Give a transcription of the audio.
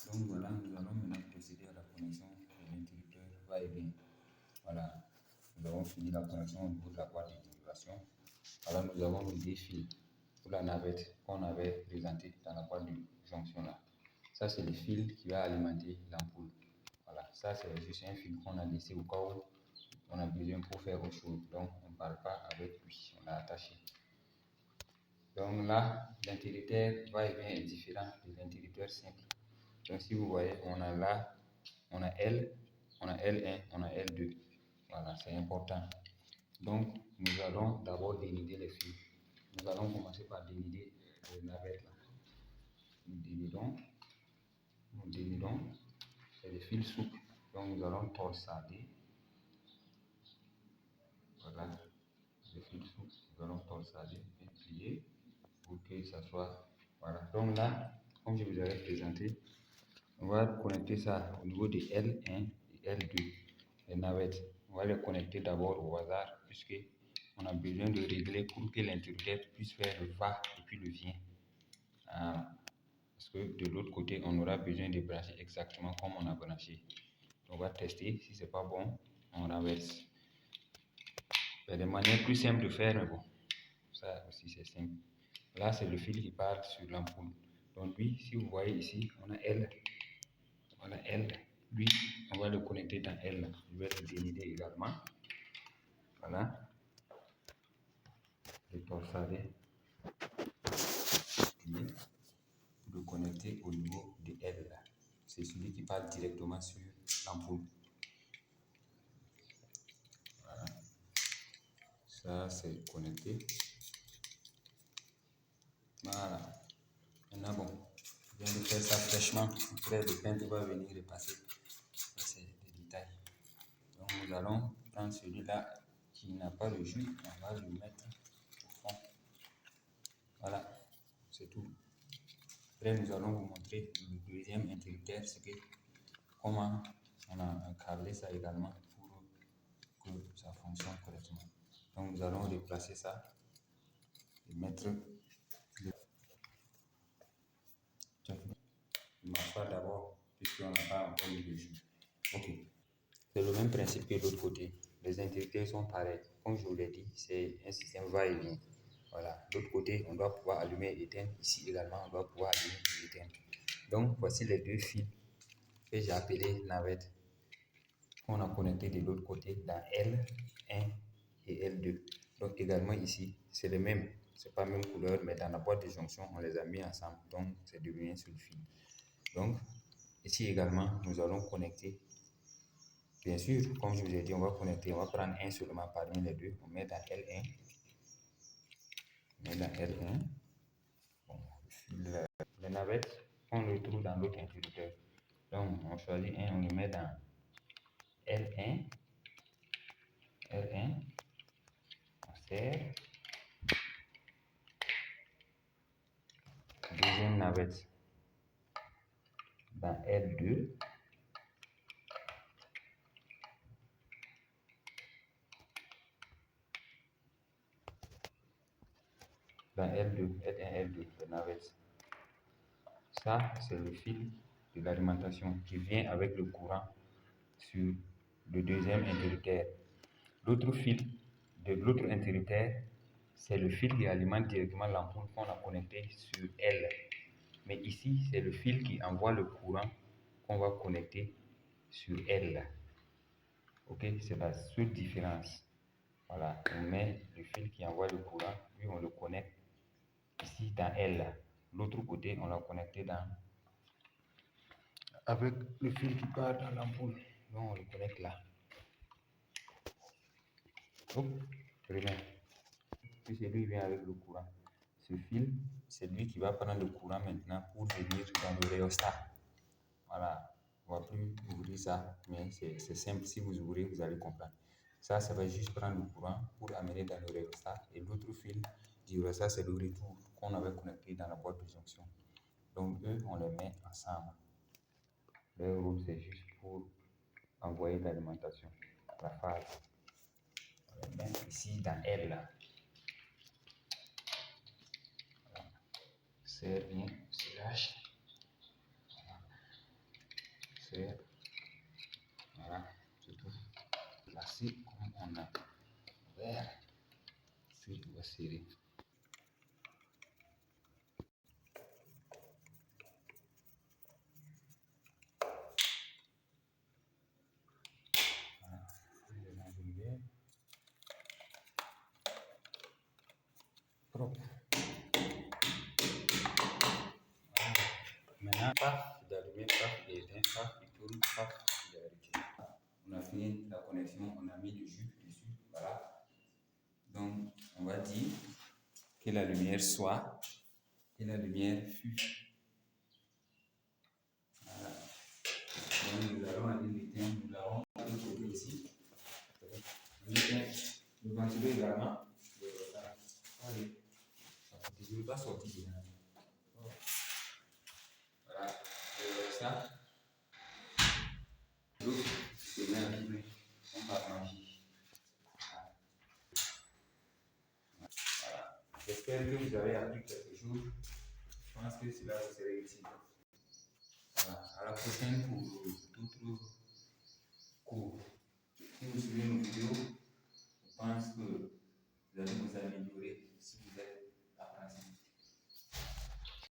Donc voilà, nous allons maintenant procéder à la connexion de l'interrupteur va-et-vient. Voilà, nous avons fini la connexion au niveau de la boîte d'intégration. Alors nous avons les deux fils pour la navette qu'on avait présenté dans la boîte de jonction là. Ça c'est le fil qui va alimenter l'ampoule. Voilà, ça c'est juste un fil qu'on a laissé au cas où on a besoin pour faire autre chose. Donc on ne parle pas avec lui, on l'a attaché. Donc là, l'interrupteur va-et-vient est différent de l'interrupteur simple. Donc si vous voyez, on a là, on a L, on a L1, on a L2. Voilà, c'est important. Donc nous allons d'abord dénider les fils. Nous allons commencer par dénider les navettes là. Nous dénidons, c'est des fils souples. Donc nous allons torsader. Voilà, les fils souples, nous allons torsader et plier pour que ça soit. Voilà, donc là, comme je vous avais présenté, on va connecter ça au niveau de L1 et L2, les navettes. On va les connecter d'abord au hasard, puisque on a besoin de régler pour que l'interrupteur puisse faire le va et puis le vient. Parce que de l'autre côté, on aura besoin de brancher exactement comme on a branché. On va tester, si c'est pas bon, on renverse. Il y a des manières plus simples de faire, mais bon, ça aussi c'est simple. Là, c'est le fil qui part sur l'ampoule. Donc lui, si vous voyez ici, on a L. Voilà L. Lui, on va le connecter dans L. Je vais le dénider également. Voilà. Le torsader. Le connecter au niveau de L. C'est celui qui part directement sur l'ampoule. Voilà. Ça, c'est connecté. Voilà. Maintenant, bon, je viens de faire ça fraîchement. Après, le peintre va venir repasser. Ça, c'est des détails. Donc, nous allons prendre celui-là qui n'a pas le jus. On va le mettre au fond. Voilà, c'est tout. Après, nous allons vous montrer le deuxième interrupteur, c'est que comment on a câblé ça également pour que ça fonctionne correctement. Donc, nous allons replacer ça et mettre le mâchoire d'abord, puisqu'on n'a pas encore mis le jus. Ok. C'est le même principe que de l'autre côté. Les interrupteurs sont pareils. Comme je vous l'ai dit, c'est un système va-et-vient. Voilà. De l'autre côté, on doit pouvoir allumer et éteindre. Ici également, on doit pouvoir allumer et éteindre. Donc, voici les deux fils que j'ai appelés navettes, qu'on a connectés de l'autre côté dans L1 et L2. Donc, également ici, c'est le même. C'est pas la même couleur, mais dans la boîte de jonction, on les a mis ensemble. Donc, c'est devenu un seul fil. Donc, ici également, nous allons connecter. Bien sûr, comme je vous ai dit, on va connecter, on va prendre un seulement parmi les deux. On met dans L1. On met dans L1. Bon, les navettes, on le trouve dans l'autre interrupteur. Donc, on choisit un, on le met dans L1. L1. On serre. Deuxième navette dans L2. Dans L2, L1, L2, les navettes. Ça, c'est le fil de l'alimentation qui vient avec le courant sur le deuxième interrupteur. L'autre fil de l'autre interrupteur, c'est le fil qui alimente directement l'ampoule qu'on a connecté sur L. Mais ici, c'est le fil qui envoie le courant qu'on va connecter sur L. Ok, c'est la seule différence. Voilà, on met le fil qui envoie le courant, puis on le connecte ici dans L. L'autre côté, on l'a connecté dans avec le fil qui part dans l'ampoule. Donc on le connecte là. Hop, remets. Puis c'est lui qui vient avec le courant. Ce fil, c'est lui qui va prendre le courant maintenant pour venir dans le rhéostat. Voilà, on va plus ouvrir ça, mais c'est simple. Si vous ouvrez, vous allez comprendre. Ça va juste prendre le courant pour amener dans le rhéostat. Et l'autre fil du rhéostat, c'est le retour qu'on avait connecté dans la boîte de jonction. Donc eux, on les met ensemble. Le rôle, c'est juste pour envoyer l'alimentation, la phase. On les met ici dans L là. Voilà. Serre bien, serrage. serre. Voilà, c'est tout. Placé comme on a ouvert. Puis on va serrer. Propre. Voilà. Maintenant, paf, d'allumer, paf, il éteint, paf, il tourne, paf, il est arrêté. On a fini la connexion, on a mis le jus dessus. Voilà. Donc, on va dire que la lumière soit et la lumière fut. Voilà. Donc, nous allons aller l'éteindre, nous l'avons côté ici. On éteint le ventilo également. Allez, je ne vais pas sortir dedans. Voilà, ça. L'autre, c'est bien allumé. On va manger. Voilà. J'espère que vous avez appris quelque chose. Je pense que cela vous serait utile. Voilà. À la prochaine pour d'autres cours. Si vous suivez nos vidéos.